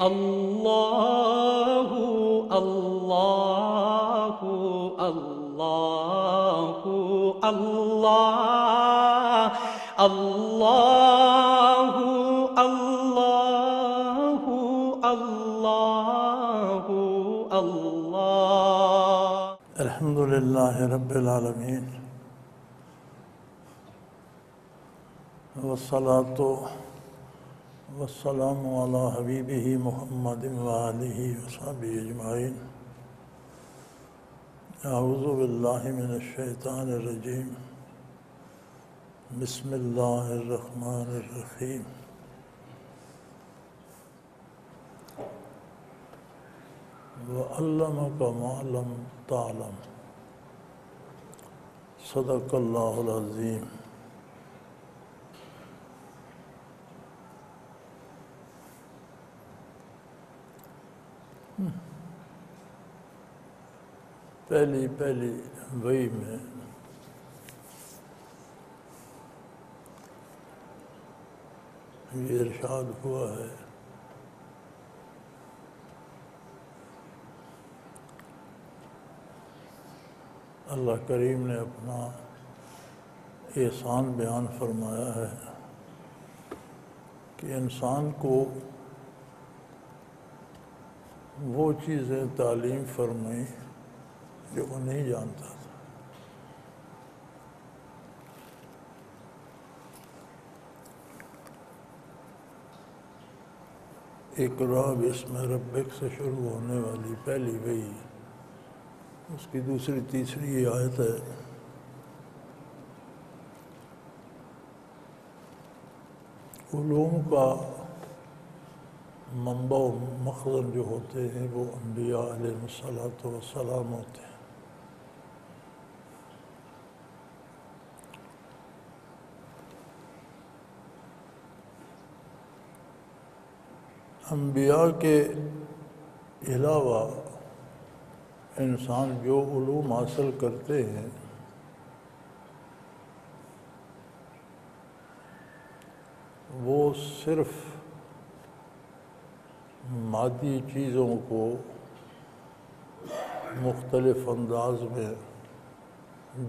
اللہ اللہ اللہ اللہ اللہ اللہ اللہ اللہ الحمد للہ رب العالمین والصلاة والسلام علی حبیبہ محمد وآلہ وصحبہ اجمعین اعوذ باللہ من الشیطان الرجیم بسم اللہ الرحمن الرحیم وعلمک ما لم تعلم صدق اللہ العظیم۔ پہلی وحی میں یہ ارشاد ہوا ہے اللہ کریم نے اپنا احسان بیان فرمایا ہے کہ انسان کو وہ چیزیں تعلیم فرمائیں جو وہ نہیں جانتا تھا۔ اقرأ باسم ربک سے شروع ہونے والی پہلی وحی، اس کی دوسری تیسری آیت ہے۔ علوم کا منبع و مخزن جو ہوتے ہیں وہ انبیاء علیہ السلام ہوتے ہیں۔ انبیاء کے علاوہ انسان جو علوم حاصل کرتے ہیں وہ صرف مادی چیزوں کو مختلف انداز میں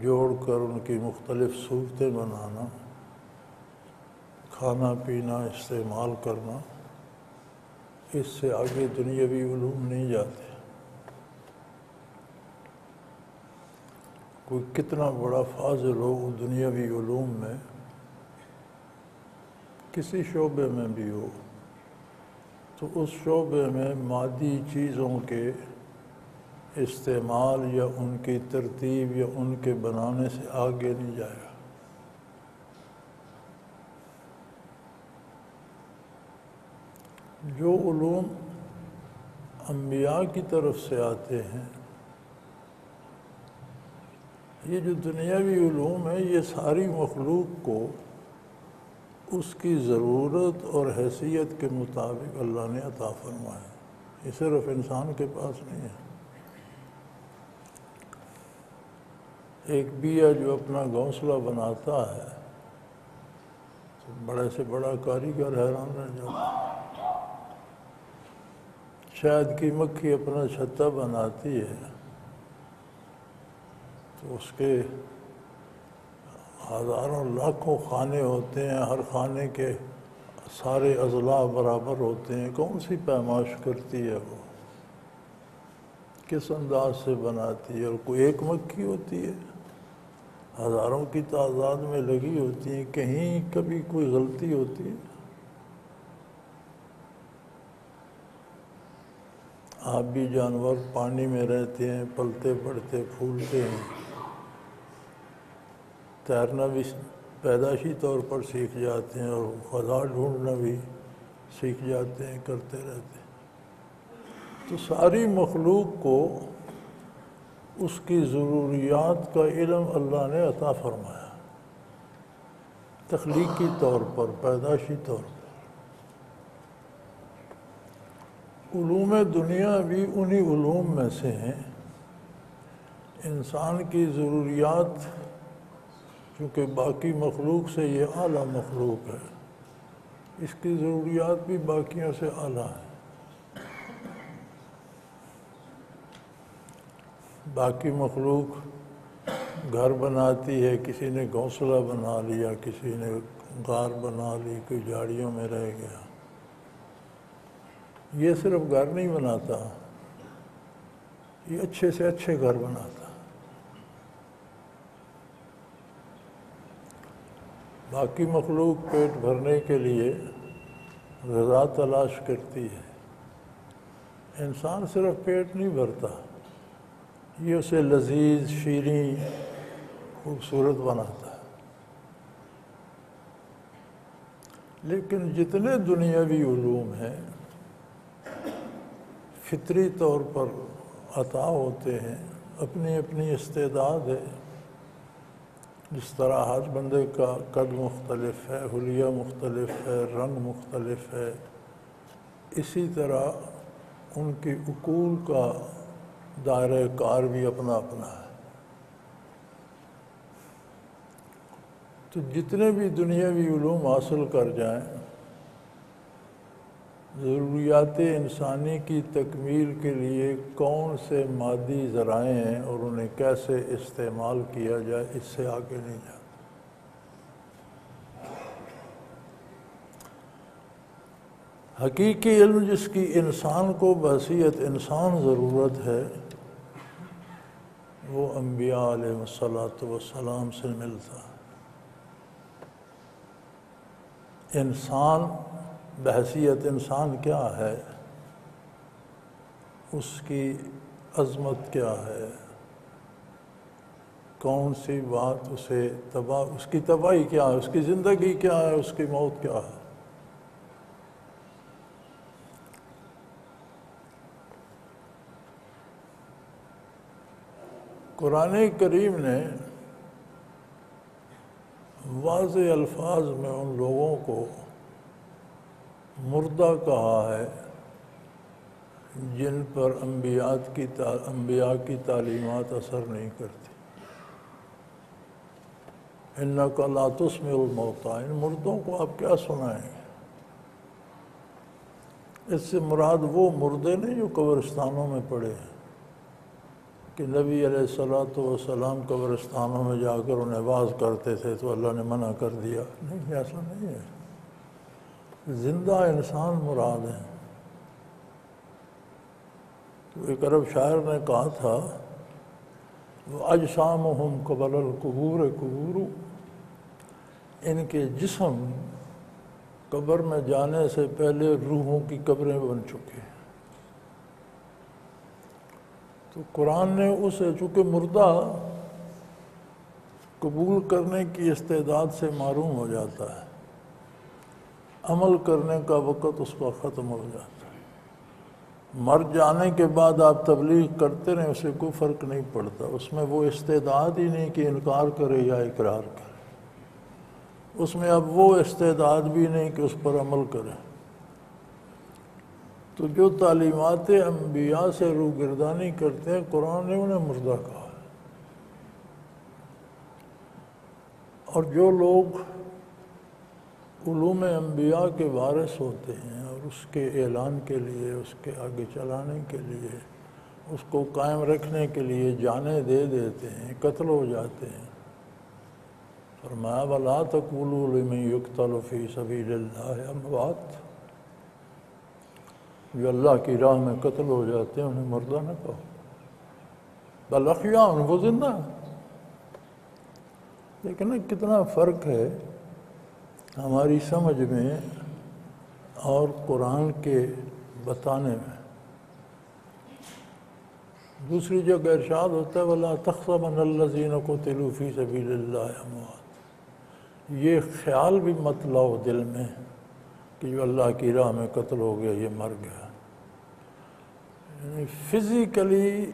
جوڑ کر ان کی مختلف صورتیں بنانا، کھانا پینا استعمال کرنا، اس سے آگے دنیاوی علوم نہیں جاتے۔ کوئی کتنا بڑا فاضل ہو دنیاوی علوم میں، کسی شعبے میں بھی ہو، تو اس شعبے میں مادی چیزوں کے استعمال یا ان کی ترتیب یا ان کے بنانے سے آگے نہیں جائے گا۔ جو علوم انبیاء کی طرف سے آتے ہیں، یہ جو دنیاوی علوم ہے، یہ ساری مخلوق کو اس کی ضرورت اور حیثیت کے مطابق اللہ نے عطا فرمایا، یہ صرف انسان کے پاس نہیں ہے۔ ایک بیہ جو اپنا گھونسلہ بناتا ہے تو بڑے سے بڑا کاریگر حیران رہ جاتا ہے۔ شہد کی مکھی اپنا چھتا بناتی ہے تو اس کے ہزاروں لاکھوں خانے ہوتے ہیں، ہر خانے کے سارے اضلاع برابر ہوتے ہیں، کون سی پیمائش کرتی ہے وہ، کس انداز سے بناتی ہے؟ اور کوئی ایک مکھی ہوتی ہے، ہزاروں کی تعداد میں لگی ہوتی ہیں، کہیں کبھی کوئی غلطی ہوتی ہے؟ آپ بھی جانور پانی میں رہتے ہیں، پلتے بڑھتے پھولتے ہیں، تیرنا بھی پیدائشی طور پر سیکھ جاتے ہیں اور غذا ڈھونڈنا بھی سیکھ جاتے ہیں، کرتے رہتے ہیں۔ تو ساری مخلوق کو اس کی ضروریات کا علم اللہ نے عطا فرمایا، تخلیقی طور پر، پیدائشی طور پر۔ علوم دنیا بھی انہی علوم میں سے ہیں۔ انسان کی ضروریات چونکہ باقی مخلوق سے یہ اعلیٰ مخلوق ہے، اس کی ضروریات بھی باقیوں سے اعلیٰ ہیں۔ باقی مخلوق گھر بناتی ہے، کسی نے گھونسلہ بنا لیا، کسی نے غار بنا لی، کوئی جھاڑیوں میں رہ گیا۔ یہ صرف گھر نہیں بناتا، یہ اچھے سے اچھے گھر بناتا۔ باقی مخلوق پیٹ بھرنے کے لیے غذا تلاش کرتی ہے، انسان صرف پیٹ نہیں بھرتا، یہ اسے لذیذ، شیریں، خوبصورت بناتا ہے۔ لیکن جتنے دنیاوی علوم ہیں فطری طور پر عطا ہوتے ہیں، اپنی اپنی استعداد ہے۔ جس طرح ہر بندے کا قد مختلف ہے، حلیہ مختلف ہے، رنگ مختلف ہے، اسی طرح ان کی عقول کا دائرہ کار بھی اپنا اپنا ہے۔ تو جتنے بھی دنیاوی علوم حاصل کر جائیں، ضروریات انسانی کی تکمیل کے لیے کون سے مادی ذرائع ہیں اور انہیں کیسے استعمال کیا جائے، اس سے آگے نہیں جاتا۔ حقیقی علم جس کی انسان کو بحیثیت انسان ضرورت ہے، وہ انبیاء علیہ السلام سے ملتا۔ انسان بحیثیت انسان کیا ہے، اس کی عظمت کیا ہے، کون سی بات اسے اس کی تباہی کیا ہے، اس کی زندگی کیا ہے، اس کی موت کیا ہے۔ قرآن کریم نے واضح الفاظ میں ان لوگوں کو مردہ کہا ہے جن پر انبیاء کی تعلیمات اثر نہیں کرتی۔ اِنَّكَ لَا تُسْمِعُ الْمَوْتَىٰ، ان مردوں کو آپ کیا سنائیں گے؟ اس سے مراد وہ مردے نہیں جو قبرستانوں میں پڑے ہیں کہ نبی علیہ السلام قبرستانوں میں جا کر انہیں واعظ کرتے تھے تو اللہ نے منع کر دیا۔ نہیں، ایسا نہیں ہے، زندہ انسان مراد ہیں۔ تو ایک عرب شاعر نے کہا تھا، وَأَجْسَامُهُمْ قَبْلَ الْقُبُورِ قُبُورُ، ان کے جسم قبر میں جانے سے پہلے روحوں کی قبریں بن چکے ہیں۔ تو قرآن نے اسے چونکہ مردہ قبول کرنے کی استعداد سے معروم ہو جاتا ہے، عمل کرنے کا وقت اس کا ختم ہو جاتا ہے۔ مر جانے کے بعد آپ تبلیغ کرتے رہیں، اسے کوئی فرق نہیں پڑتا، اس میں وہ استعداد ہی نہیں کہ انکار کرے یا اقرار کرے، اس میں اب وہ استعداد بھی نہیں کہ اس پر عمل کرے۔ تو جو تعلیمات انبیاء سے روگردانی کرتے ہیں، قرآن نے انہیں مردہ کہا ہے۔ اور جو لوگ علوم انبیاء کے وارث ہوتے ہیں اور اس کے اعلان کے لیے، اس کے آگے چلانے کے لیے، اس کو قائم رکھنے کے لیے جانیں دے دیتے ہیں، قتل ہو جاتے ہیں، فرمایا وَلَا تَقُولُوا لِمَن يُقْتَلُ فِي سَبِيلِ اللَّهِ أَمْوَاتٌ، جو اللہ کی راہ میں قتل ہو جاتے ہیں انہیں مردہ نہ کہو، بل احیاء، وہ زندہ ہیں۔ لیکن کتنا فرق ہے ہماری سمجھ میں اور قرآن کے بتانے میں۔ دوسری جگہ ارشاد ہوتا ہے وَلَا تَحْسَبَنَّ الَّذِينَ قُتِلُوا فِي سَبِيلِ اللَّهِ أَمْوَاتٌ، یہ خیال بھی مت لاؤ دل میں کہ جو اللہ کی راہ میں قتل ہو گیا یہ مر گیا۔ یعنی فزیکلی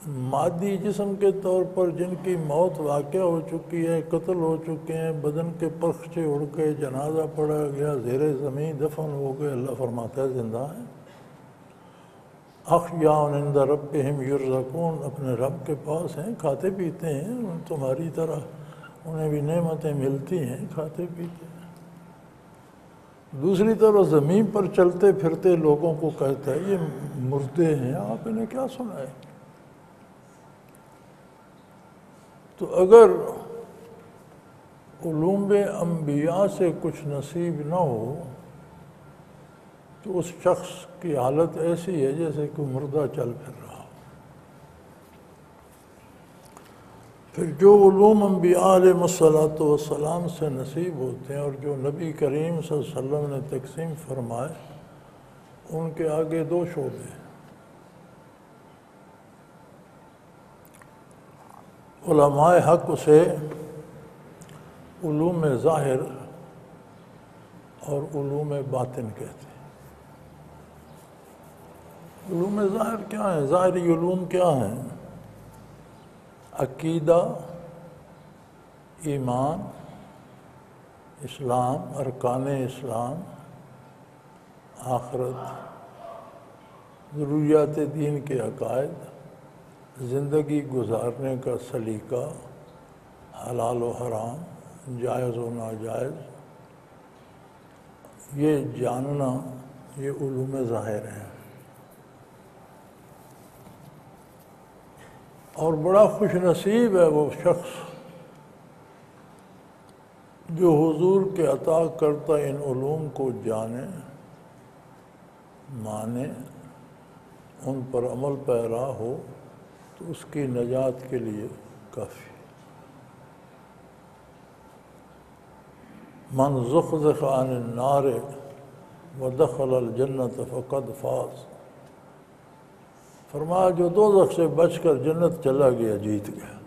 مادی جسم کے طور پر جن کی موت واقع ہو چکی ہے، قتل ہو چکے ہیں، بدن کے پرخچے اڑ گئے، جنازہ پڑا گیا، زیر زمین دفن ہو گئے، اللہ فرماتا ہے زندہ ہیں۔ احیاء عند ربہم یرزقون، اپنے رب کے پاس ہیں، کھاتے پیتے ہیں، تمہاری طرح انہیں بھی نعمتیں ملتی ہیں، کھاتے پیتے ہیں۔ دوسری طرف زمین پر چلتے پھرتے لوگوں کو کہتا ہے یہ مردے ہیں، آپ انہیں کیا سنائیں؟ تو اگر علوم انبیاء سے کچھ نصیب نہ ہو تو اس شخص کی حالت ایسی ہے جیسے کہ مردہ چل پھر رہا ہو۔ پھر جو علوم انبیاء علیہ السلام سے نصیب ہوتے ہیں اور جو نبی کریم صلی اللہ علیہ وسلم نے تقسیم فرمائے، ان کے آگے دو شعبے ہیں۔ علماء حق اسے علوم ظاہر اور علوم باطن کہتے ہیں۔ علوم ظاہر کیا ہیں؟ ظاہری علوم کیا ہیں؟ عقیدہ، ایمان، اسلام، ارکان اسلام، آخرت، ضروریات دین کے عقائد، زندگی گزارنے کا سلیقہ، حلال و حرام، جائز و ناجائز، یہ جاننا، یہ علوم ظاہر ہیں۔ اور بڑا خوش نصیب ہے وہ شخص جو حضور کے عطا کرتا ان علوم کو جانے، مانے، ان پر عمل پیرا ہو تو اس کی نجات کے لیے کافی۔ من زحزح عن النار ودخل الجنت فقد فاز، فرمایا جو دوزخ سے بچ کر جنت چلا گیا جیت گیا،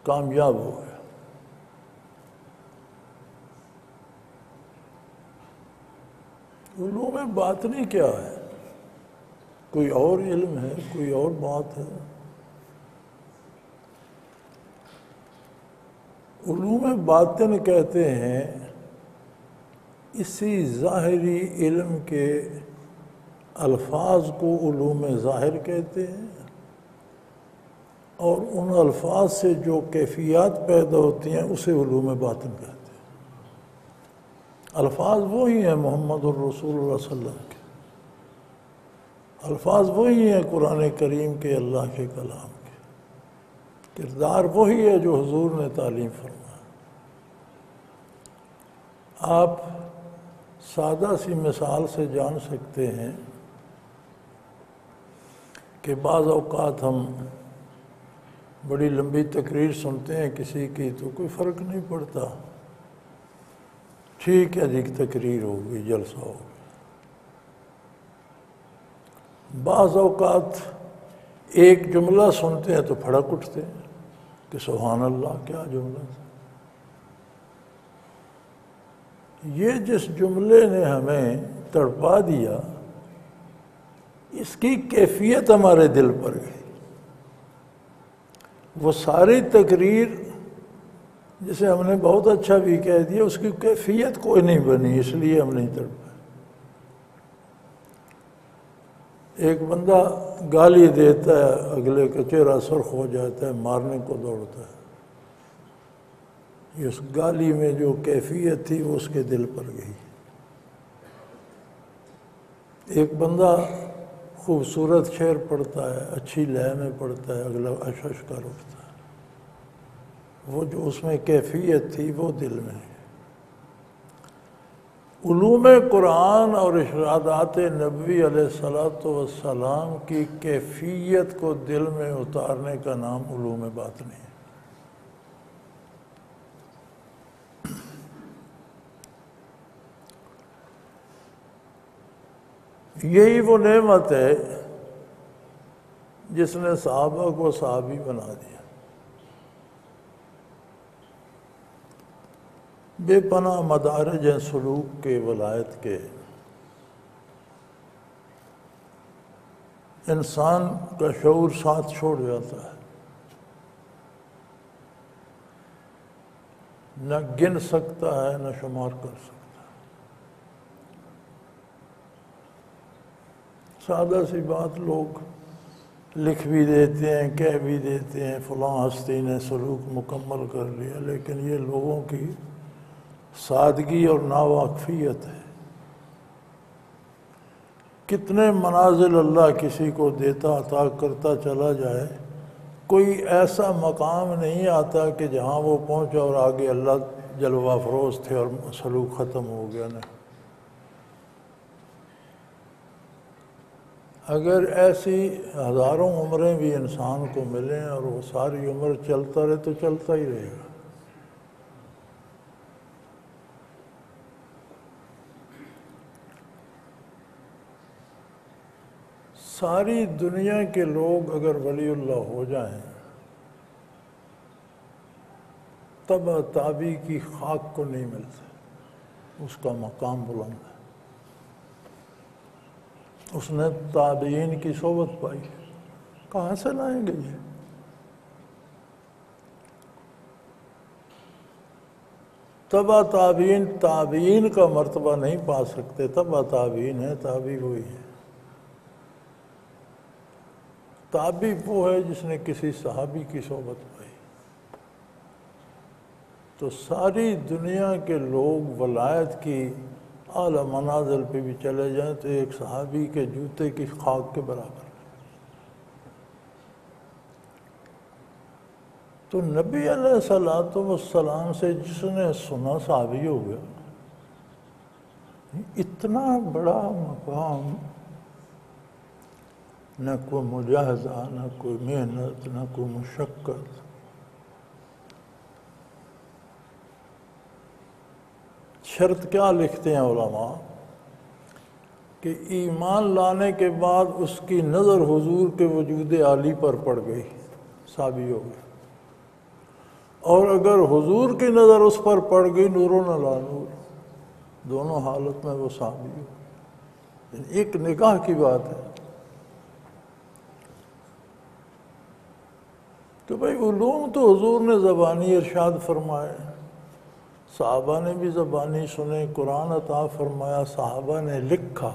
کامیاب ہو گیا۔ علوم باطنی کیا ہے؟ کوئی اور علم ہے، کوئی اور بات ہے؟ علوم باطن کہتے ہیں اسی ظاہری علم کے الفاظ کو علوم ظاہر کہتے ہیں، اور ان الفاظ سے جو کیفیات پیدا ہوتی ہیں اسے علوم باطن کہتے ہیں۔ الفاظ وہی ہیں محمد الرسول اللہ صلی اللہ علیہ وسلم کے، الفاظ وہی ہیں قرآن کریم کے، اللہ کے کلام کے، کردار وہی ہے جو حضور نے تعلیم فرمایا۔ آپ سادہ سی مثال سے جان سکتے ہیں کہ بعض اوقات ہم بڑی لمبی تقریر سنتے ہیں کسی کی تو کوئی فرق نہیں پڑتا، ٹھیک ہے جی تقریر ہوگی، جلسہ ہوگا۔ بعض اوقات ایک جملہ سنتے ہیں تو پھڑک اٹھتے ہیں کہ سبحان اللہ، کیا جملہ تھا۔ یہ جس جملے نے ہمیں تڑپا دیا، اس کی کیفیت ہمارے دل پر گئی۔ وہ ساری تقریر جسے ہم نے بہت اچھا بھی کہہ دیا، اس کی کیفیت کوئی نہیں بنی، اس لیے ہم نہیں تڑپے۔ ایک بندہ گالی دیتا ہے، اگلے کا چہرہ سرخ ہو جاتا ہے، مارنے کو دوڑتا ہے۔ اس گالی میں جو کیفیت تھی وہ اس کے دل پر گئی۔ ایک بندہ خوبصورت شعر پڑھتا ہے، اچھی لے میں پڑھتا ہے، اگلا اشش کر اٹھتا ہے، وہ جو اس میں کیفیت تھی وہ دل میں ہے۔ علوم قرآن اور ارشادات نبوی علیہ السلام کی کیفیت کو دل میں اتارنے کا نام علوم باطنی ہے۔ یہی وہ نعمت ہے جس نے صحابہ کو صحابی بنا دیا۔ بے پناہ مدارج ہیں سلوک کے، ولایت کے، انسان کا شعور ساتھ چھوڑ جاتا ہے، نہ گن سکتا ہے نہ شمار کر سکتا۔ سادہ سی بات لوگ لکھ بھی دیتے ہیں، کہہ بھی دیتے ہیں، فلاں ہستی نے سلوک مکمل کر لیا، لیکن یہ لوگوں کی سادگی اور ناواقفیت ہے۔ کتنے منازل اللہ کسی کو دیتا، عطا کرتا چلا جائے، کوئی ایسا مقام نہیں آتا کہ جہاں وہ پہنچا اور آگے اللہ جلوہ افروز تھے اور سلوک ختم ہو گیا. نہیں. اگر ایسی ہزاروں عمریں بھی انسان کو ملیں اور وہ ساری عمر چلتا رہے تو چلتا ہی رہے گا. ساری دنیا کے لوگ اگر ولی اللہ ہو جائیں تب تابعی کی خاک کو نہیں ملتا. اس کا مقام بلند ہے. اس نے تابعین کی صحبت پائی. کہاں سے لائیں گے یہ؟ تبع تابعین کا مرتبہ نہیں پا سکتے. تبع تابعین ہے، تابعی وہی ہے. تابعی وہ ہے جس نے کسی صحابی کی صحبت پائی. تو ساری دنیا کے لوگ ولایت کی اعلیٰ منازل پہ بھی چلے جائیں تو ایک صحابی کے جوتے کی خاک کے برابر. تو نبی علیہ الصلوۃ والسلام سے جس نے سنا صحابی ہو گیا. اتنا بڑا مقام، نہ کوئی مجاہدہ، نہ کوئی محنت، نہ کوئی مشقت. شرط کیا لکھتے ہیں علماء کہ ایمان لانے کے بعد اس کی نظر حضور کے وجود عالی پر پڑ گئی، صحابی ہو گئی. اور اگر حضور کی نظر اس پر پڑ گئی، نور و نہ لا نور، دونوں حالت میں وہ صحابی ہو. ایک نگاہ کی بات ہے. تو بھائی علوم تو حضور نے زبانی ارشاد فرمائے، صحابہ نے بھی زبانی سنے، قرآن عطا فرمایا، صحابہ نے لکھا.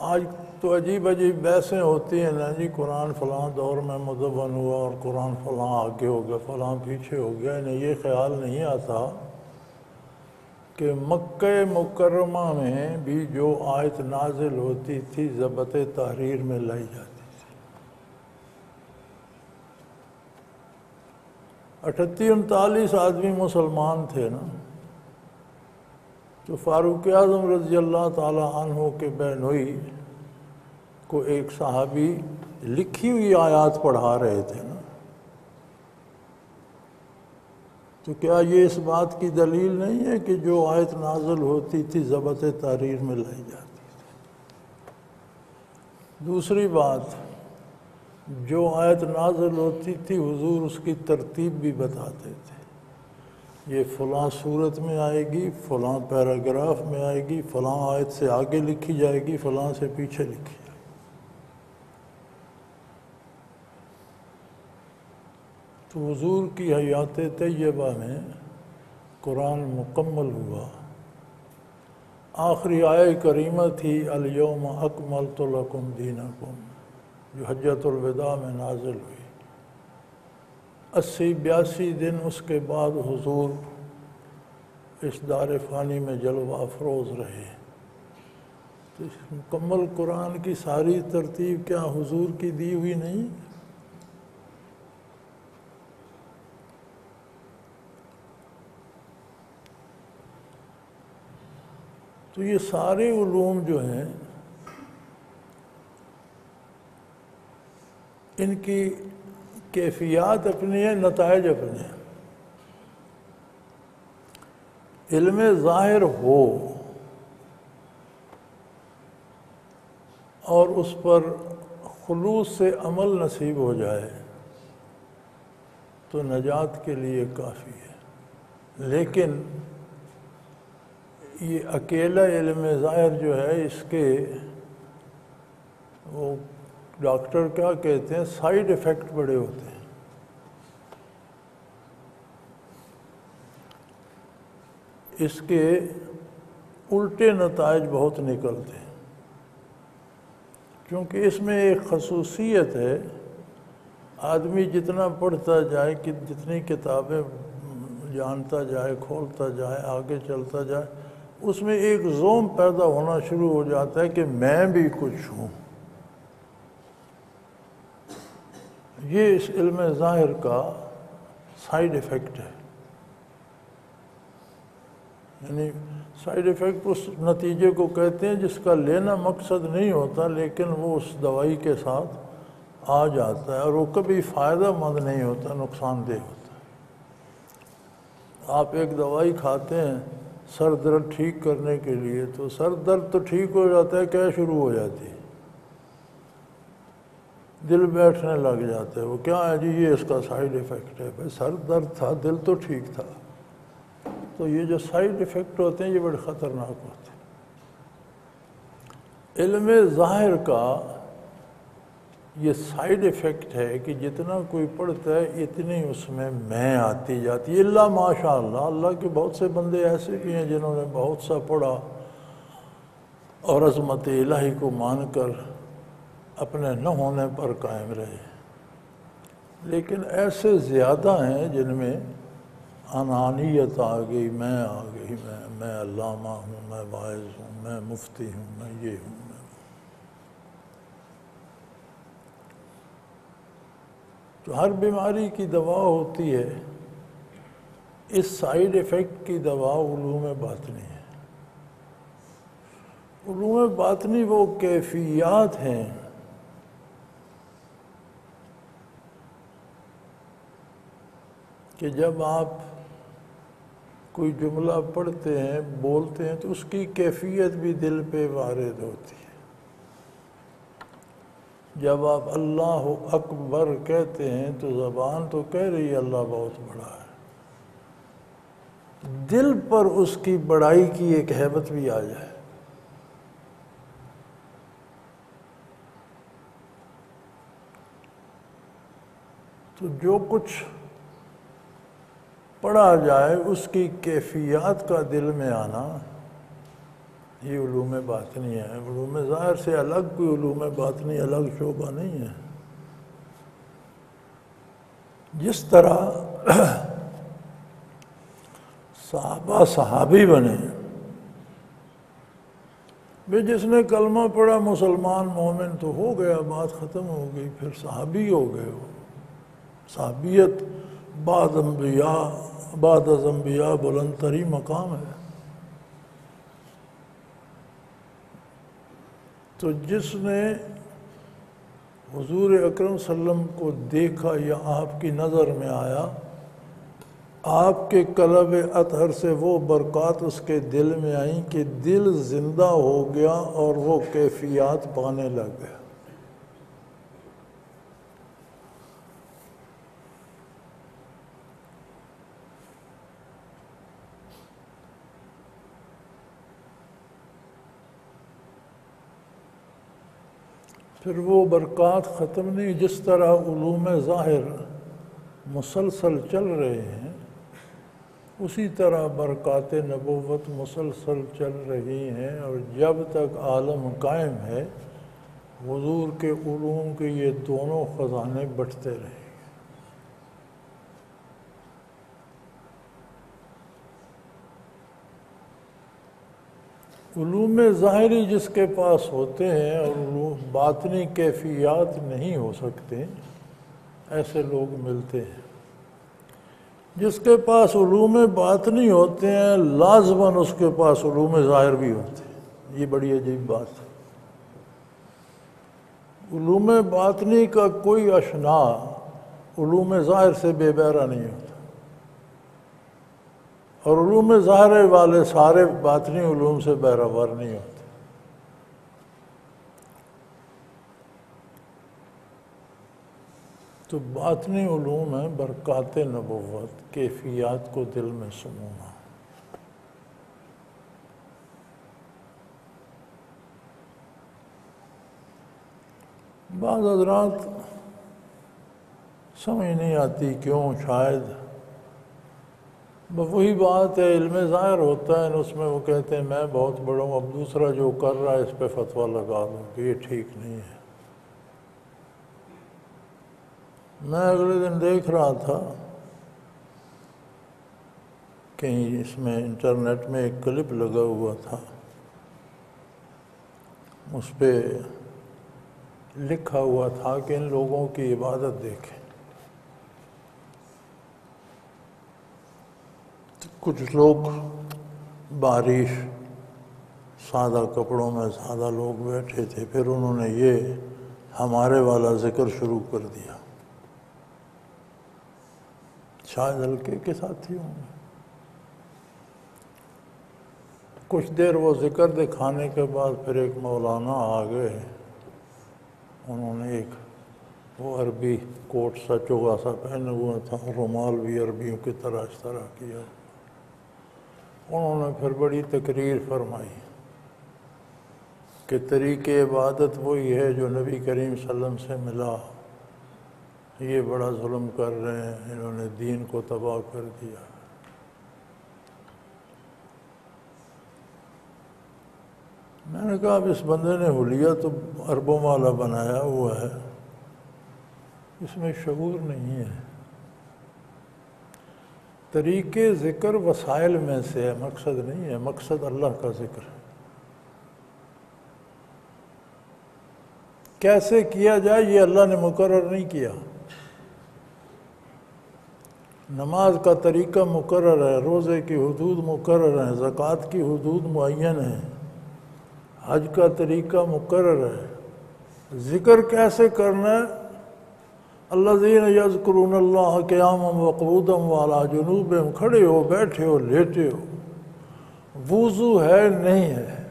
آج تو عجیب عجیب بحثیں ہوتی ہیں نا جی، قرآن فلاں دور میں مدون ہوا اور قرآن فلاں آگے ہو گیا، فلاں پیچھے ہو گیا. انہیں یہ خیال نہیں آتا کہ مکہ مکرمہ میں بھی جو آیت نازل ہوتی تھی ضبط تحریر میں لائی جاتی. 38-39 آدمی مسلمان تھے نا. تو فاروق اعظم رضی اللہ تعالی عنہ کے بہنوئی کو ایک صحابی لکھی ہوئی آیات پڑھا رہے تھے نا. تو کیا یہ اس بات کی دلیل نہیں ہے کہ جو آیت نازل ہوتی تھی ضبط تحریر میں لائی جاتی تھی؟ دوسری بات، جو آیت نازل ہوتی تھی حضور اس کی ترتیب بھی بتاتے تھے. یہ فلاں صورت میں آئے گی، فلاں پیراگراف میں آئے گی، فلاں آیت سے آگے لکھی جائے گی، فلاں سے پیچھے لکھی جائے گی. تو حضور کی حیات طیبہ میں قرآن مکمل ہوا. آخری آیہ کریمہ تھی الیوم اکملت لکم دینکم، جو حجۃ الوداع میں نازل ہوئی. 80-82 دن اس کے بعد حضور اس دار فانی میں جلوہ افروز رہے. تو اس مکمل قرآن کی ساری ترتیب کیا حضور کی دی ہوئی نہیں؟ تو یہ سارے علوم جو ہیں ان کی کیفیات اپنی ہیں، نتائج اپنے ہیں. علم ظاہر ہو اور اس پر خلوص سے عمل نصیب ہو جائے تو نجات کے لیے کافی ہے. لیکن یہ اکیلا علم ظاہر جو ہے، اس کے وہ ڈاکٹر کیا کہتے ہیں، سائیڈ ایفیکٹ بڑے ہوتے ہیں. اس کے الٹے نتائج بہت نکلتے ہیں، کیونکہ اس میں ایک خصوصیت ہے. آدمی جتنا پڑھتا جائے کہ جتنی کتابیں جانتا جائے، کھولتا جائے، آگے چلتا جائے، اس میں ایک زوم پیدا ہونا شروع ہو جاتا ہے کہ میں بھی کچھ ہوں. یہ اس علم ظاہر کا سائیڈ ایفیکٹ ہے، یعنی سائیڈ ایفیکٹ اس نتیجے کو کہتے ہیں جس کا لینا مقصد نہیں ہوتا لیکن وہ اس دوائی کے ساتھ آ جاتا ہے، اور وہ کبھی فائدہ مند نہیں ہوتا، نقصان دہ ہوتا ہے۔ آپ ایک دوائی کھاتے ہیں سر درد ٹھیک کرنے کے لیے، تو سر درد تو ٹھیک ہو جاتا ہے، کیا شروع ہو جاتی ہے، دل بیٹھنے لگ جاتا ہے۔ وہ کیا ہے جی، یہ اس کا سائیڈ ایفیکٹ ہے۔ بھائی سر درد تھا، دل تو ٹھیک تھا۔ تو یہ جو سائیڈ ایفیکٹ ہوتے ہیں یہ بڑے خطرناک ہوتے ہیں۔ علم ظاہر کا یہ سائیڈ ایفیکٹ ہے کہ جتنا کوئی پڑھتا ہے اتنی اس میں آتی جاتی ہے، اللہ ماشاء اللہ۔ اللہ کے بہت سے بندے ایسے بھی ہیں جنہوں نے بہت سا پڑھا اور عظمت الہی کو مان کر اپنے نہ ہونے پر قائم رہے، لیکن ایسے زیادہ ہیں جن میں انانیت آ گئی، میں آ گئی، میں علامہ ہوں، میں واعظ ہوں، میں مفتی ہوں، میں یہ ہوں، میں تو ہر بیماری کی دوا ہوتی ہے، اس سائیڈ ایفیکٹ کی دوا علوم باطنی ہے۔ علوم باطنی وہ کیفیات ہیں کہ جب آپ کوئی جملہ پڑھتے ہیں، بولتے ہیں، تو اس کی کیفیت بھی دل پہ وارد ہوتی ہے۔ جب آپ اللہ اکبر کہتے ہیں تو زبان تو کہہ رہی ہے اللہ بہت بڑا ہے، دل پر اس کی بڑائی کی ایک ہیبت بھی آ جائے۔ تو جو کچھ پڑھا جائے اس کی کیفیات کا دل میں آنا، یہ علوم باطنی ہے۔ علوم ظاہر سے الگ کوئی علوم باطنی الگ شعبہ نہیں ہے۔ جس طرح صحابہ صحابی بنے، بھی جس نے کلمہ پڑھا مسلمان مومن تو ہو گیا، بات ختم ہو گئی، پھر صحابی ہو گئے وہ۔ صحابیت بعد از انبیاء بلند ترین مقام ہے۔ تو جس نے حضور اکرم صلی اللہ علیہ وسلم کو دیکھا یا آپ کی نظر میں آیا، آپ کے قلب اطہر سے وہ برکات اس کے دل میں آئیں کہ دل زندہ ہو گیا اور وہ کیفیات پانے لگ گیا۔ پھر وہ برکات ختم نہیں، جس طرح علوم ظاہر مسلسل چل رہے ہیں اسی طرح برکات نبوت مسلسل چل رہی ہیں، اور جب تک عالم قائم ہے حضور کے علوم کے یہ دونوں خزانے بٹھتے رہیں گے۔ علوم ظاہری جس کے پاس ہوتے ہیں اور علوم باطنی کیفیات نہیں ہو سکتے، ایسے لوگ ملتے ہیں۔ جس کے پاس علوم باطنی ہوتے ہیں لازماً اس کے پاس علوم ظاہر بھی ہوتے ہیں۔ یہ بڑی عجیب بات ہے۔ علوم باطنی کا کوئی اشنا علوم ظاہر سے بے بہرا نہیں ہوتا، اور علوم ظاہر والے سارے باطنی علوم سے بہراور نہیں ہوتے۔ تو باطنی علوم ہیں برکات نبوت، کیفیات کو دل میں سمونا۔ بعض حضرات سمجھ نہیں آتی کیوں، شاید وہی بات ہے، علم ظاہر ہوتا ہے اس میں وہ کہتے ہیں میں بہت بڑا ہوں، اب دوسرا جو کر رہا ہے اس پہ فتویٰ لگا دوں کہ یہ ٹھیک نہیں ہے۔ میں اگلے دن دیکھ رہا تھا کہیں اس میں انٹرنیٹ میں ایک کلپ لگا ہوا تھا، اس پہ لکھا ہوا تھا کہ ان لوگوں کی عبادت دیکھیں. کچھ لوگ بارش سادہ کپڑوں میں سادہ لوگ بیٹھے تھے، پھر انہوں نے یہ ہمارے والا ذکر شروع کر دیا. شاید ہلکے کے ساتھی ہوں گے. کچھ دیر وہ ذکر دکھانے کے بعد پھر ایک مولانا آ گئے. انہوں نے ایک وہ عربی کوٹ سا چوگا سا پہنے ہوا تھا، رومال بھی عربیوں کی طرح اس طرح کیا. انہوں نے پھر بڑی تقریر فرمائی کہ طریق عبادت وہی ہے جو نبی کریم صلی اللہ علیہ وسلم سے ملا. یہ بڑا ظلم کر رہے ہیں، انہوں نے دین کو تباہ کر دیا. میں نے کہا اب اس بندے نے حلیہ تو عربوں والا بنایا ہوا ہے، اس میں شعور نہیں ہے. طریقے ذکر وسائل میں سے ہے، مقصد نہیں ہے. مقصد اللہ کا ذکر ہے. کیسے کیا جائے یہ اللہ نے مقرر نہیں کیا. نماز کا طریقہ مقرر ہے، روزے کی حدود مقرر ہیں، زکوٰۃ کی حدود معین ہیں، حج کا طریقہ مقرر ہے. ذکر کیسے کرنا ہے؟ الذین یذکرون اللہ قیاما وقعودا وعلی جنوبہم، کھڑے ہو، بیٹھے ہو، لیٹے ہو. وضو ہے نہیں ہے،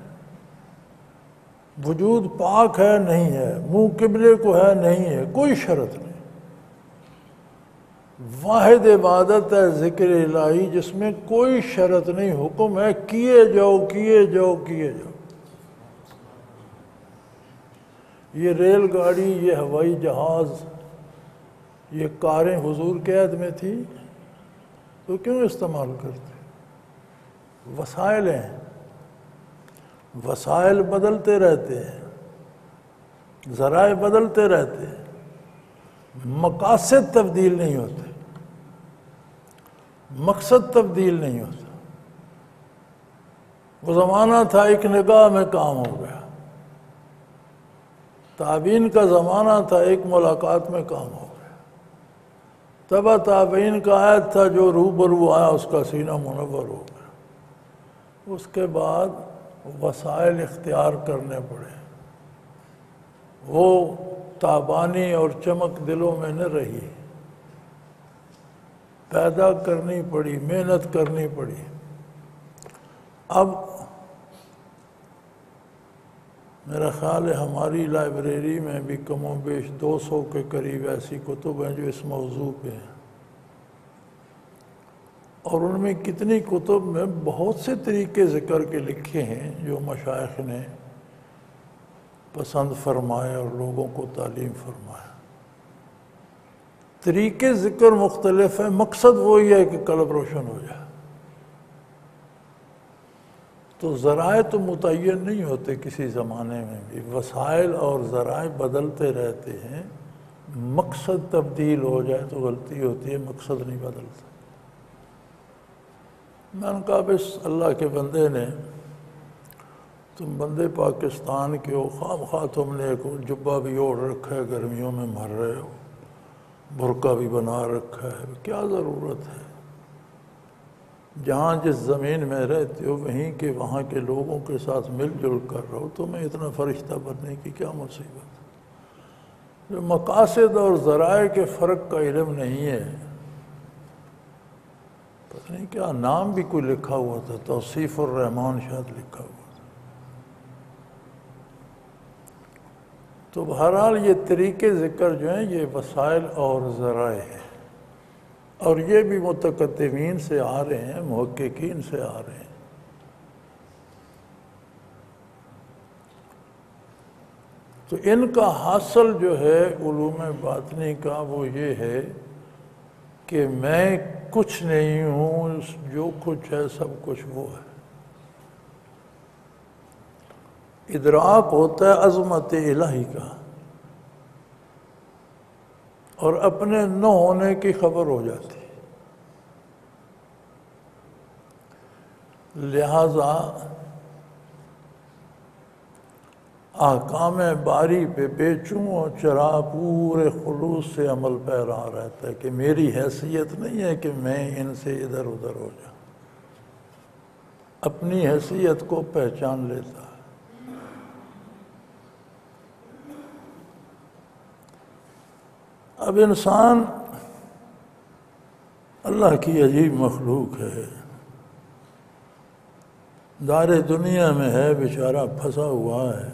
وجود پاک ہے نہیں ہے، منہ قبلے کو ہے نہیں ہے، کوئی شرط نہیں. واحد عبادت ہے ذکر الہی، جس میں کوئی شرط نہیں. حکم ہے کیے جاؤ کیے جاؤ کیے جاؤ. یہ ریل گاڑی، یہ ہوائی جہاز، یہ کاریں حضور کے عہد میں تھی تو کیوں استعمال کرتے؟ وسائل ہیں، وسائل بدلتے رہتے ہیں، ذرائع بدلتے رہتے ہیں، مقاصد تبدیل نہیں ہوتے، مقصد تبدیل نہیں ہوتا. وہ زمانہ تھا ایک نگاہ میں کام ہو گیا. تابعین کا زمانہ تھا ایک ملاقات میں کام ہو گیا. تبا تابعین کا عہد تھا جو روبرو آیا اس کا سینہ منور ہو گیا. اس کے بعد وسائل اختیار کرنے پڑے. وہ تابانی اور چمک دلوں میں نہ رہی، پیدا کرنی پڑی، محنت کرنی پڑی. اب میرا خیال ہے ہماری لائبریری میں بھی کم و بیش 200 کے قریب ایسی کتب ہیں جو اس موضوع پہ ہیں. اور ان میں کتنی کتب میں بہت سے طریقے ذکر کے لکھے ہیں جو مشائخ نے پسند فرمائے اور لوگوں کو تعلیم فرمایا. طریقے ذکر مختلف ہیں، مقصد وہی ہے کہ قلب روشن ہو جائے. تو ذرائع تو متعین نہیں ہوتے کسی زمانے میں بھی، وسائل اور ذرائع بدلتے رہتے ہیں. مقصد تبدیل ہو جائے تو غلطی ہوتی ہے، مقصد نہیں بدلتا. میں نے کہا بس اللہ کے بندے نے، تم بندے پاکستان کے ہو، خواہ تم نے ایک جبہ بھی اوڑھ رکھا ہے، گرمیوں میں مر رہے ہو، برقع بھی بنا رکھا ہے، کیا ضرورت ہے؟ جہاں جس زمین میں رہتے ہو وہیں کے وہاں کے لوگوں کے ساتھ مل جل کر رہو. تمہیں اتنا فرشتہ بننے کی کیا مصیبت؟ جو مقاصد اور ذرائع کے فرق کا علم نہیں ہے. پتہ نہیں کیا نام بھی کوئی لکھا ہوا تھا، توصیف الرحمان شاید لکھا ہوا تھا. تو بہرحال یہ طریقے ذکر جو ہیں یہ وسائل اور ذرائع ہیں، اور یہ بھی متقدمین سے آ رہے ہیں، محققین سے آ رہے ہیں. تو ان کا حاصل جو ہے علوم باطنی کا وہ یہ ہے کہ میں کچھ نہیں ہوں، جو کچھ ہے سب کچھ وہ ہے. ادراک ہوتا ہے عظمت الہی کا، اور اپنے نہ ہونے کی خبر ہو جاتی. لہذا احکام باری پہ بیچوں اور چرا پورے خلوص سے عمل پیرا رہتا ہے کہ میری حیثیت نہیں ہے کہ میں ان سے ادھر ادھر ہو جاؤں، اپنی حیثیت کو پہچان لیتا ہے۔ اب انسان اللہ کی عجیب مخلوق ہے، دار دنیا میں ہے، بیچارہ پھنسا ہوا ہے۔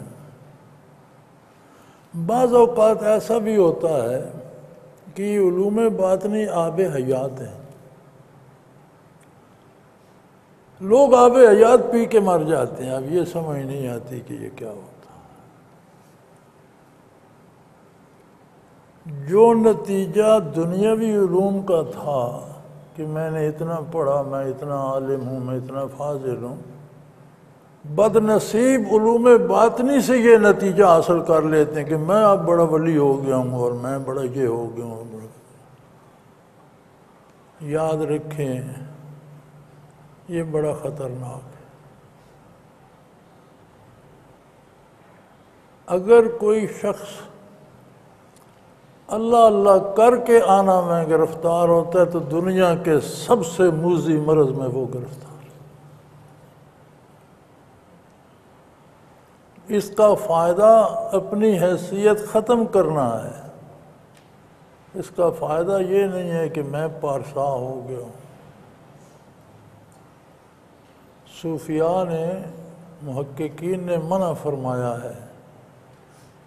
بعض اوقات ایسا بھی ہوتا ہے کہ علوم باطنی آب حیات ہیں، لوگ آب حیات پی کے مر جاتے ہیں، اب یہ سمجھ نہیں آتی کہ یہ کیا ہوتا۔ جو نتیجہ دنیاوی علوم کا تھا کہ میں نے اتنا پڑھا، میں اتنا عالم ہوں، میں اتنا فاضل ہوں، بد نصیب علوم باطنی سے یہ نتیجہ حاصل کر لیتے ہیں کہ میں اب بڑا ولی ہو گیا ہوں اور میں بڑا یہ ہو گیا ہوں۔ یاد رکھیں یہ بڑا خطرناک ہے۔ اگر کوئی شخص اللہ اللہ کر کے آنا میں گرفتار ہوتا ہے تو دنیا کے سب سے موذی مرض میں وہ گرفتار ہے۔ اس کا فائدہ اپنی حیثیت ختم کرنا ہے، اس کا فائدہ یہ نہیں ہے کہ میں پارسا ہو گیا ہوں۔ صوفیاء نے، محققین نے منع فرمایا ہے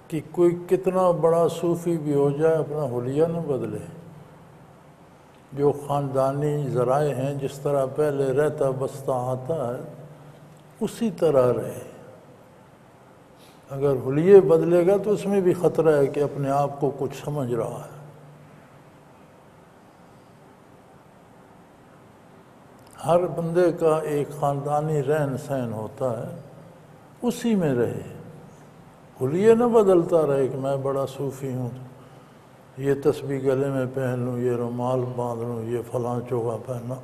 کہ کوئی کتنا بڑا صوفی بھی ہو جائے اپنا حلیہ نہ بدلے، جو خاندانی ذرائع ہیں جس طرح پہلے رہتا بستا آتا ہے اسی طرح رہے۔ اگر حلیے بدلے گا تو اس میں بھی خطرہ ہے کہ اپنے آپ کو کچھ سمجھ رہا ہے۔ ہر بندے کا ایک خاندانی رہن سہن ہوتا ہے، اسی میں رہے، حلیے نہ بدلتا رہے کہ میں بڑا صوفی ہوں، یہ تسبیح گلے میں پہن لوں، یہ رومال باندھ لوں، یہ فلاں چوگا پہنا،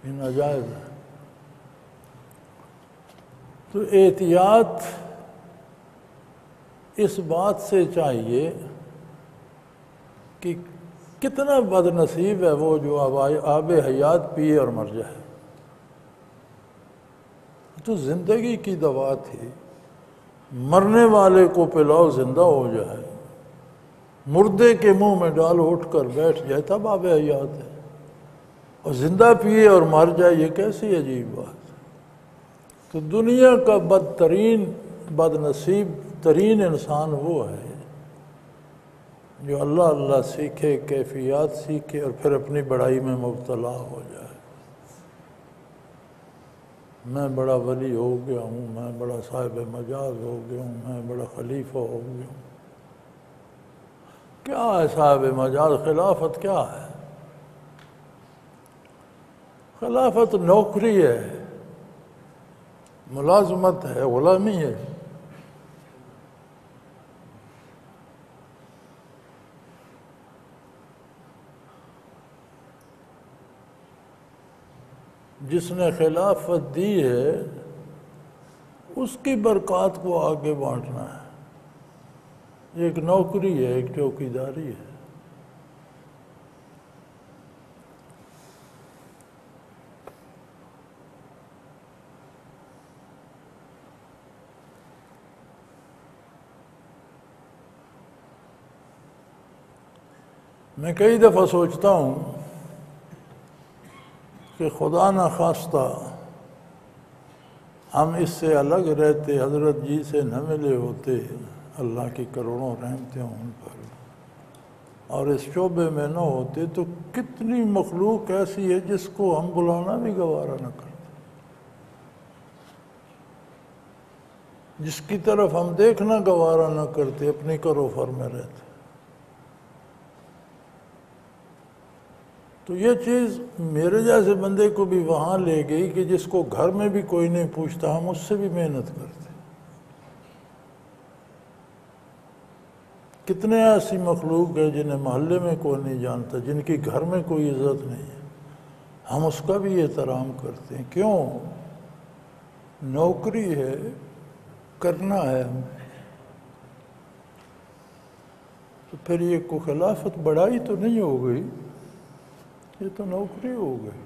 یہ ناجائز ہے۔ تو احتیاط اس بات سے چاہیے کہ کتنا بد نصیب ہے وہ جو آب حیات پیے اور مر جائے۔ تو زندگی کی دوا تھی، مرنے والے کو پلاؤ زندہ ہو جائے، مردے کے منہ میں ڈال اٹھ کر بیٹھ جائے، تب آب حیات ہے۔ اور زندہ پیے اور مر جائے، یہ کیسی عجیب بات۔ تو دنیا کا بدترین بد نصیب ترین انسان وہ ہے جو اللہ اللہ سیکھے، کیفیات سیکھے اور پھر اپنی بڑائی میں مبتلا ہو جائے۔ میں بڑا ولی ہو گیا ہوں، میں بڑا صاحب مجاز ہو گیا ہوں، میں بڑا خلیفہ ہو گیا ہوں۔ کیا ہے صاحب مجاز؟ خلافت کیا ہے؟ خلافت نوکری ہے، ملازمت ہے، غلامی ہے۔ جس نے خلافت دی ہے اس کی برکات کو آگے بانٹنا ہے، ایک نوکری ہے، ایک چوکیداری ہے۔ میں کئی دفعہ سوچتا ہوں کہ خدا نخواستہ ہم اس سے الگ رہتے، حضرت جی سے نہ ملے ہوتے، اللہ کی کروڑوں رحمتیں ان پر، اور اس شعبے میں نہ ہوتے تو کتنی مخلوق ایسی ہے جس کو ہم بلانا بھی گوارا نہ کرتے، جس کی طرف ہم دیکھنا گوارا نہ کرتے، اپنی کروفر میں رہتے۔ تو یہ چیز میرے جیسے بندے کو بھی وہاں لے گئی کہ جس کو گھر میں بھی کوئی نہیں پوچھتا، ہم اس سے بھی محنت کرتے۔ کتنے ایسی مخلوق ہے جنہیں محلے میں کوئی نہیں جانتا، جن کی گھر میں کوئی عزت نہیں ہے، ہم اس کا بھی احترام کرتے ہیں۔ کیوں؟ نوکری ہے، کرنا ہے ہمیں، تو پھر یہ کوئی خلافت بڑائی تو نہیں ہو گئی، یہ تو نوکری ہو گئی۔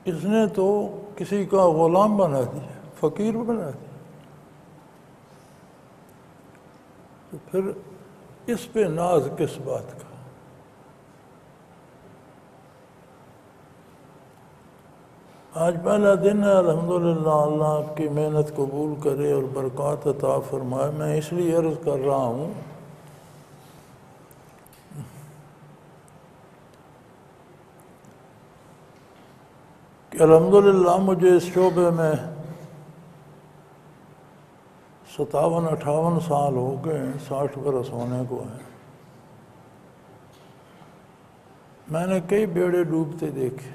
اس نے تو کسی کا غلام بنا دیا، فقیر بنا دیا، تو پھر اس پہ ناز کس بات کا؟ آج پہلا دن ہے، الحمدللہ، اللہ آپ کی محنت قبول کرے اور برکات عطا فرمائے۔ میں اس لیے عرض کر رہا ہوں کہ الحمدللہ مجھے اس شعبے میں 57-58 سال ہو گئے ہیں، 60 برس ہونے کو ہیں۔ میں نے کئی بیڑے ڈوبتے دیکھے،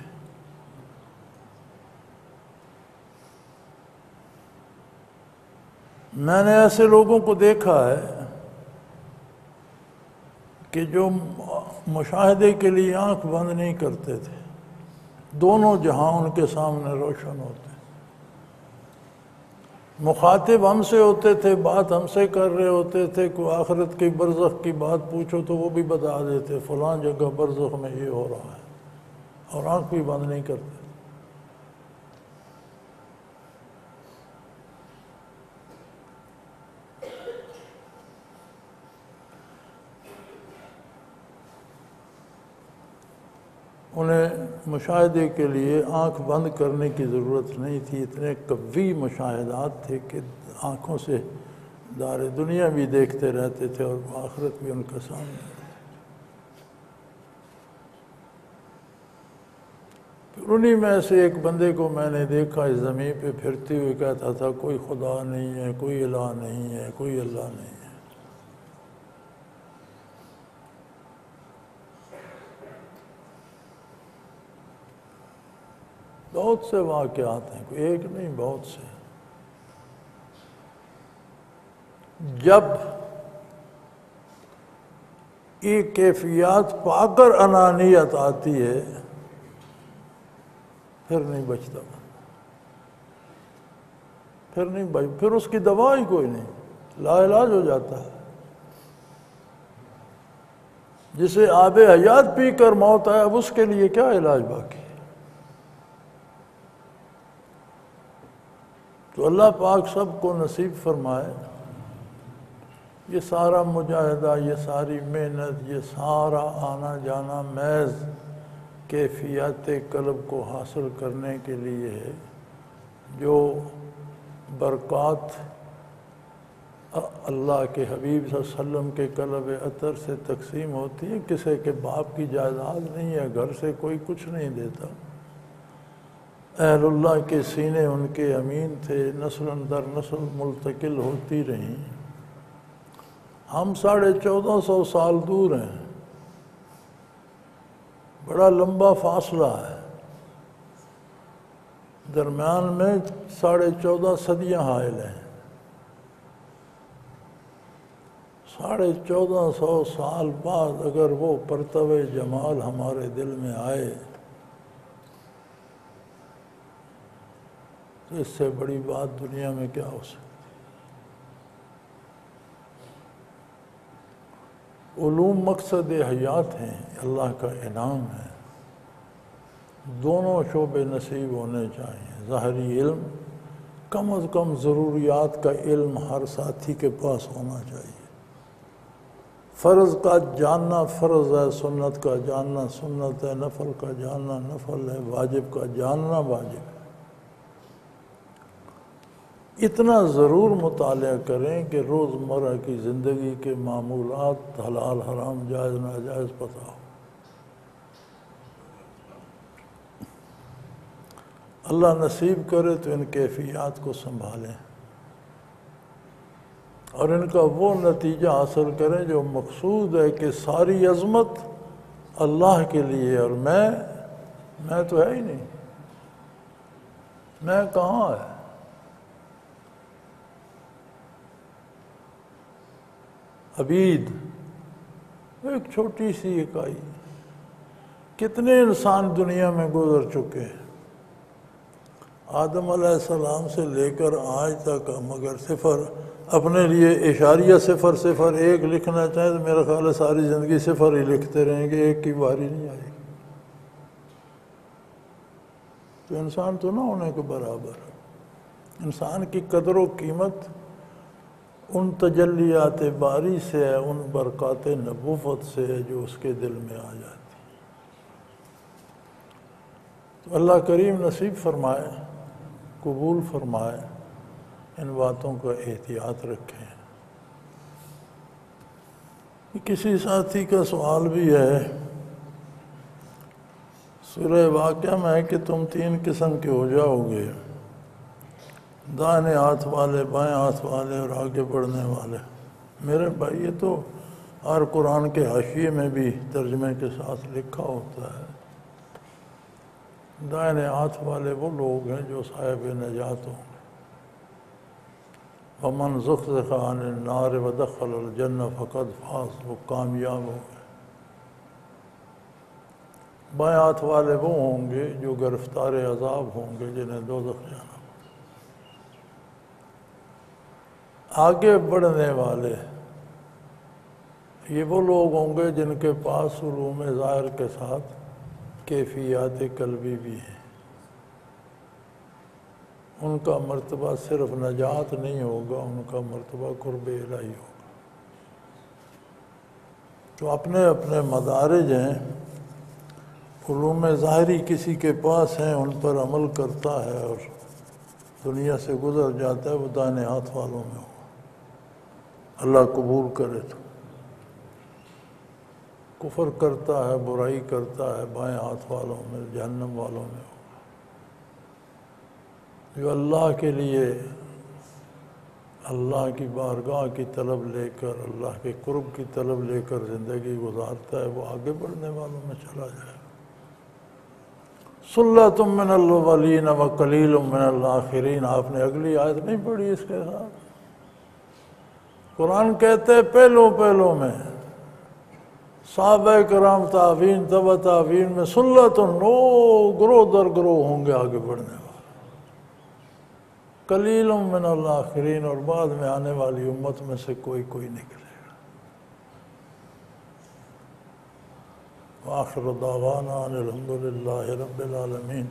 میں نے ایسے لوگوں کو دیکھا ہے کہ جو مشاہدے کے لیے آنکھ بند نہیں کرتے تھے، دونوں جہاں ان کے سامنے روشن ہوتے، مخاطب ہم سے ہوتے تھے، بات ہم سے کر رہے ہوتے تھے، کوئی آخرت کی برزخ کی بات پوچھو تو وہ بھی بتا دیتے فلاں جگہ برزخ میں یہ ہو رہا ہے، اور آنکھ بھی بند نہیں کرتے۔ انہیں مشاہدے کے لیے آنکھ بند کرنے کی ضرورت نہیں تھی، اتنے قوی مشاہدات تھے کہ آنکھوں سے دار دنیا بھی دیکھتے رہتے تھے اور آخرت بھی ان کے سامنے۔ پھر انہی میں سے ایک بندے کو میں نے دیکھا اس زمین پہ پھرتے ہوئے، کہتا تھا کوئی خدا نہیں ہے، کوئی الہ نہیں ہے، کوئی اللہ نہیں ہے۔ بہت سے واقعات ہیں، کوئی ایک نہیں، بہت سے۔ جب یہ کیفیات پا کر انانیت آتی ہے پھر نہیں بچتا، پھر اس کی دوا ہی کوئی نہیں، لا علاج ہو جاتا ہے۔ جسے آب حیات پی کر موت آئے، اب اس کے لیے کیا علاج باقی؟ تو اللہ پاک سب کو نصیب فرمائے یہ سارا مجاہدہ، یہ ساری محنت، یہ سارا آنا جانا محض کیفیات قلب کو حاصل کرنے کے لیے ہے، جو برکات اللہ کے حبیب صلی اللہ علیہ وسلم کے قلب اطہر سے تقسیم ہوتی ہے۔ کسی کے باپ کی جائیداد نہیں ہے، گھر سے کوئی کچھ نہیں دیتا، اہل اللہ کے سینے ان کے امین تھے، نسل در نسل منتقل ہوتی رہیں۔ ہم 1450 سال دور ہیں، بڑا لمبا فاصلہ ہے، درمیان میں 14.5 صدیاں حائل ہیں۔ 1450 سال بعد اگر وہ پرتو جمال ہمارے دل میں آئے تو اس سے بڑی بات دنیا میں کیا ہو سکتی؟ علوم مقصد حیات ہیں، اللہ کا انعام ہے، دونوں شعبے نصیب ہونے چاہیے۔ ظاہری علم، کم از کم ضروریات کا علم ہر ساتھی کے پاس ہونا چاہیے۔ فرض کا جاننا فرض ہے، سنت کا جاننا سنت ہے، نفل کا جاننا نفل ہے، واجب کا جاننا واجب ہے۔ اتنا ضرور مطالعہ کریں کہ روزمرہ کی زندگی کے معمولات، حلال حرام جائز ناجائز پتہ ہو۔ اللہ نصیب کرے تو ان کیفیات کو سنبھالیں اور ان کا وہ نتیجہ حاصل کریں جو مقصود ہے، کہ ساری عظمت اللہ کے لیے، اور میں تو ہے ہی نہیں، میں کہاں ہے؟ عبید، ایک چھوٹی سی اکائی۔ کتنے انسان دنیا میں گزر چکے ہیں، آدم علیہ السلام سے لے کر آج تک ہم اگر صفر اپنے لیے اشاریہ 0.01 لکھنا چاہیں تو میرا خیال ہے ساری زندگی صفر ہی لکھتے رہیں گے، ایک کی باری نہیں آئے گی۔ تو انسان تو نہ ہونے کے برابر ہے۔ انسان کی قدر و قیمت ان تجلیات باری سے ہے، ان برکات نبوت سے ہے جو اس کے دل میں آ جاتی۔ تو اللہ کریم نصیب فرمائے، قبول فرمائے، ان باتوں کا احتیاط رکھیں۔ کسی ساتھی کا سوال بھی ہے، سورہ واقعہ میں ہے کہ تم 3 قسم کے ہو جاؤ گے، دائیں ہاتھ والے، بائیں ہاتھ والے اور آگے بڑھنے والے۔ میرے بھائی یہ تو ہر قرآن کے حاشیے میں بھی ترجمے کے ساتھ لکھا ہوتا ہے۔ دائیں ہاتھ والے وہ لوگ ہیں جو صاحب نجات ہوں گے۔ وَمَنْ زُحْزِحَ عَنِ النَّارِ وَدَخَلَ الْجَنَّةَ فَقَدْ فَازَ، وہ کامیاب ہوں گے۔ بائیں ہاتھ والے وہ ہوں گے جو گرفتار عذاب ہوں گے، جنہیں دوزخ جانا۔ آگے بڑھنے والے یہ وہ لوگ ہوں گے جن کے پاس علوم ظاہر کے ساتھ کیفیات قلبی بھی ہیں۔ ان کا مرتبہ صرف نجات نہیں ہوگا، ان کا مرتبہ قرب الہی ہوگا۔ تو اپنے اپنے مدارج ہیں، علوم ظاہری کسی کے پاس ہیں، ان پر عمل کرتا ہے اور دنیا سے گزر جاتا ہے، وہ دائیں ہاتھ والوں میں ہوگا۔ اللہ قبول کرے تو کفر کرتا ہے، برائی کرتا ہے، بائیں ہاتھ والوں میں، جہنم والوں میں ہوگا۔ جو اللہ کے لیے اللہ کی بارگاہ کی طلب لے کر، اللہ کے قرب کی طلب لے کر زندگی گزارتا ہے، وہ آگے بڑھنے والوں میں چلا جائے گا۔ ثُلَّةٌ مِّنَ الْأَوَّلِينَ وَقَلِيلٌ مِّنَ الْآخِرِينَ۔ آپ نے اگلی آیت نہیں پڑھی اس کے ساتھ؟ قرآن کہتے ہیں پہلوں میں صحابہ کرام، تابعین، تبع تابعین میں ثُلَّةٌ، گروہ در گروہ ہوں گے آگے بڑھنے والے، قلیل من الآخرین، اور بعد میں آنے والی امت میں سے کوئی نکلے گا۔ وآخر دعوانا ان الحمدللہ رب العالمین۔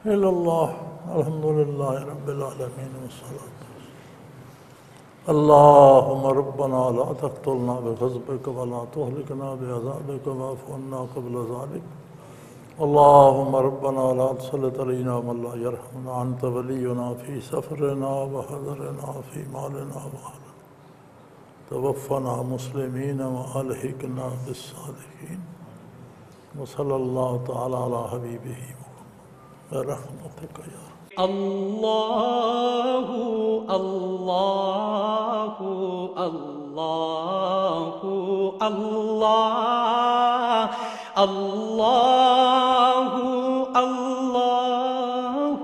الا اللہ، الحمدللہ رب العالمین والصلاة اللہم ربنا لا تقتلنا بغضبک ولا تہلکنا بعذابک واعف عنا قبل ذلک۔ اللہم ربنا لا تسلط علینا من لا یرحمنا، انت ولینا فی سفرنا وحضرنا فی مالنا وحالنا، توفنا مسلمین والحقنا بالصالحین۔ وصلی اللہ تعالی علی حبیبہ محمد برحمتک یا رب۔ اللہ اللہ اللہ اللہ اللہ اللہ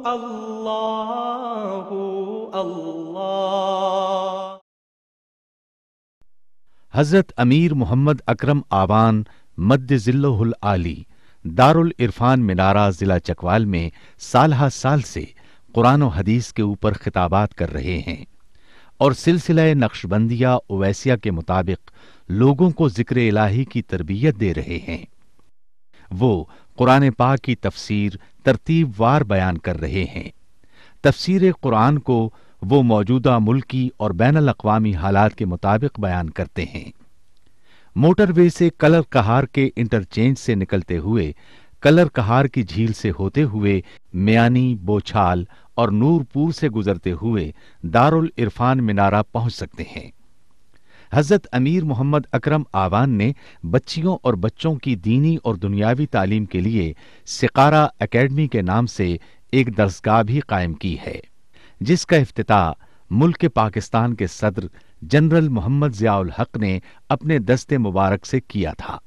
اللہ اللہ۔ حضرت امیر محمد اکرم آوان مد ظلہ العالی دارالعرفان منارہ ضلع چکوال میں سالہ سال سے قرآن و حدیث کے اوپر خطابات کر رہے ہیں اور سلسلہ نقشبندیہ اویسیہ کے مطابق لوگوں کو ذکر الہی کی تربیت دے رہے ہیں۔ وہ قرآن پاک کی تفسیر ترتیب وار بیان کر رہے ہیں۔ تفسیر قرآن کو وہ موجودہ ملکی اور بین الاقوامی حالات کے مطابق بیان کرتے ہیں۔ موٹر وے سے کلر کہار کے انٹرچینج سے نکلتے ہوئے، کلر کہار کی جھیل سے ہوتے ہوئے میانی، بوچھال اور نور پور سے گزرتے ہوئے دارالعرفان منارہ پہنچ سکتے ہیں۔ حضرت امیر محمد اکرم آوان نے بچیوں اور بچوں کی دینی اور دنیاوی تعلیم کے لیے سقارہ اکیڈمی کے نام سے ایک درسگاہ بھی قائم کی ہے، جس کا افتتاح ملک پاکستان کے صدر جنرل محمد ضیاء الحق نے اپنے دست مبارک سے کیا تھا۔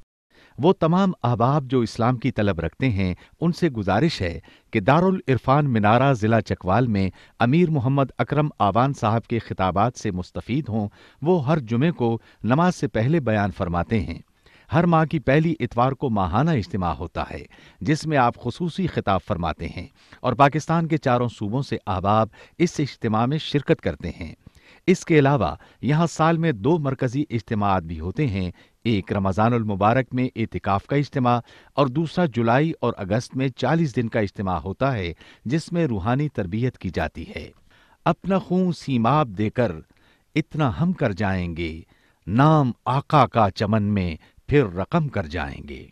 وہ تمام احباب جو اسلام کی طلب رکھتے ہیں ان سے گزارش ہے کہ دارالعرفان منارہ ضلع چکوال میں امیر محمد اکرم آوان صاحب کے خطابات سے مستفید ہوں۔ وہ ہر جمعے کو نماز سے پہلے بیان فرماتے ہیں۔ ہر ماہ کی پہلی اتوار کو ماہانہ اجتماع ہوتا ہے جس میں آپ خصوصی خطاب فرماتے ہیں اور پاکستان کے چاروں صوبوں سے احباب اس اجتماع میں شرکت کرتے ہیں۔ اس کے علاوہ یہاں سال میں 2 مرکزی اجتماعات بھی ہوتے ہیں، ایک رمضان المبارک میں اعتکاف کا اجتماع اور دوسرا جولائی اور اگست میں 40 دن کا اجتماع ہوتا ہے جس میں روحانی تربیت کی جاتی ہے۔ اپنا خون سیماب دے کر اتنا ہم کر جائیں گے، نام آقا کا چمن میں پھر رقم کر جائیں گے۔